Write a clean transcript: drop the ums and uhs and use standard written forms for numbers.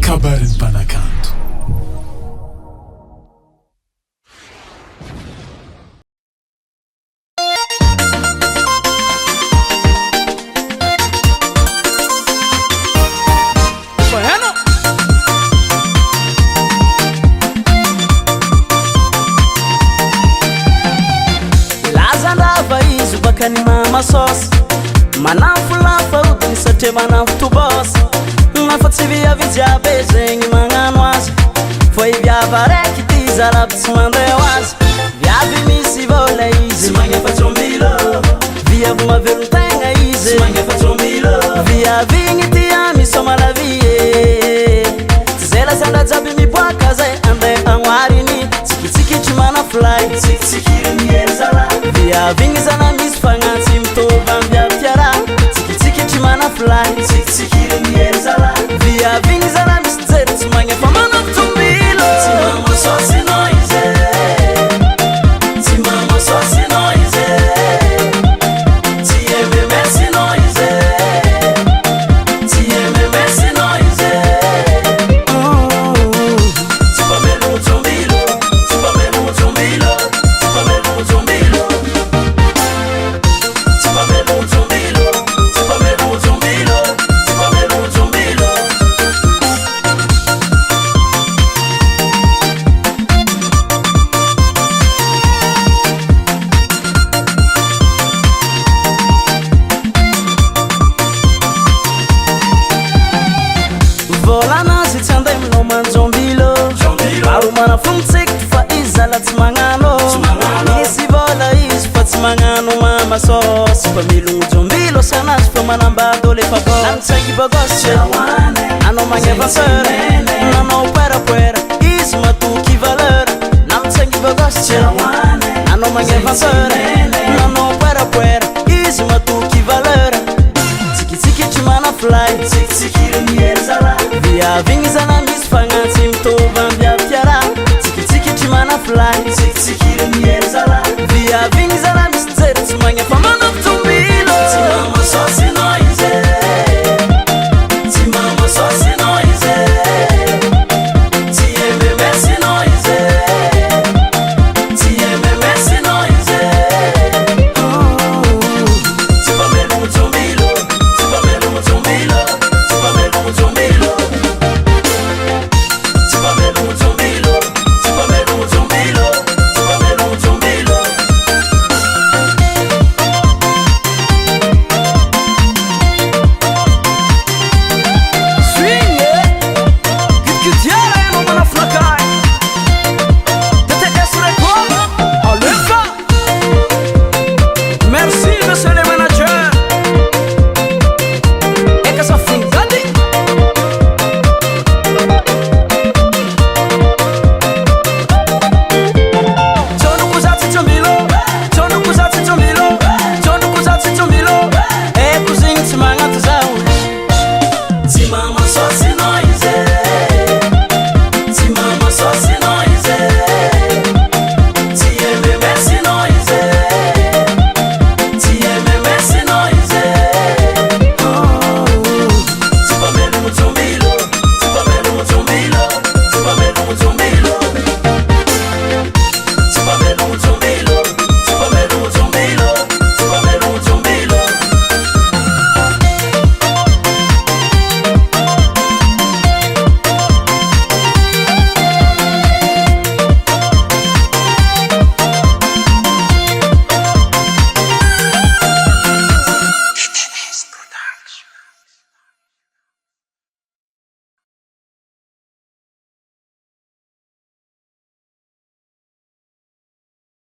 kabarin'ny mpanakanto. Lazandrava izy baka ny mama sosy manafo lafa odiny satria manafo tobosy nafa tsy viavijiabe zegny magnano azy fa iviava raiky ty zalaby tsy mandreo azy viavy misy vola izy magnefatromilo viavy mavelon-tegna izy magnefatromilo viavigny ty amisoma la vie tsy zay lazandra jiaby miboaka zay andeha agnoariny tsikitsikitry manaflay tsikitsikiriny erzala viavigny zana misy fagnatsy mitovy ambiavitiara tsikitsikitry manaflay tsikitsikiriny erzala viavigny zana misy jery tsy magnefa manaftombilo tsy mamososino izy tsy mamososino izy tsy ememesino izy tsy ememesino izy tsy pamelo motsombilo tsy pamelo motsombilo tsy pamelo motsombilo tsy pamelo motsombilo tsy pamelo motsombilo tsy pamelo motsombilo volanazy tsy andeha minao manjombilo maro manafomotseky fa izy zala tsy magnano misy vola izy fa tsy magnano mamasosy fa milogno jombilo sanazy fa manambado lefa bo antsaiky bogosy anao magnevanseur nanao puerapuera izy matoky valeur namtsaingy bogosy anao magnevanseur nanao puerapuera izy matoky valeur tsikitsikitry manaflay tsikitsikiriny erzala viavigny zana misy fagnatsy mitovy ambiavitiara tsikitsikitry manaflay tsikitsikiriny erzala viavigny zana misy jery tsy magnefa manaftombilo tsy mamososino izy tsy mamososino izy tsy ememesino izy tsy ememesino izy tsy pamelo motsombilo tsy pamelo motsombilo tsy pamelo motsombilo tsy pamelo motsombilo tsy pamelo motsombilo tsy pamelo motsombilo swinge kitkityara eno manaflakay TTS Record alefa merci monsieur le manager eka safingady Jono kuzatsy tsombilo Jono kuzatsy tsombilo Jono kuzatsy tsombilo eko zegny tsy magnaty zaho tsy mamososy